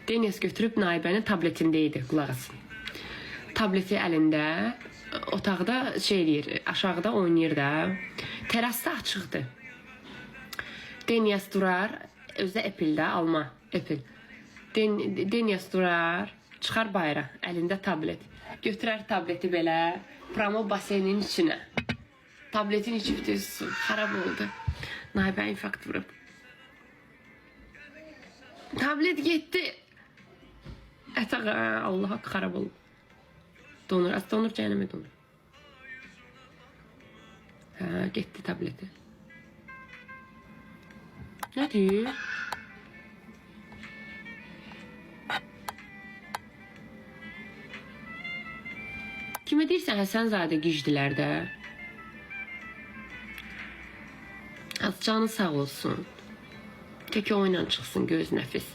Deniz götürüb Naibənin tabletində idi, qulaq asın. Tableti əlində, otaqda şey eləyir, aşağıda oynayır da. Terasda açıqdır. Deniz durar, özdə Apple'də, alma, Apple. Deniz durar, çıxar bayra, əlində tablet. Götürər tableti belə, promo baseynin içinə. Tabletin içi bütün su, xarab oldu. Naibə infarkt vurub. Tablet getdi. Ətağa, Allah'a xarab olub. Donur, az donur, cəhənnəmə donur. Hə, getdi tableti. Nə deyir? Kimə deyirsən, Həsənzadə gicdilər də? Az canı sağ olsun. Teki oynan çıxsın göz nəfis.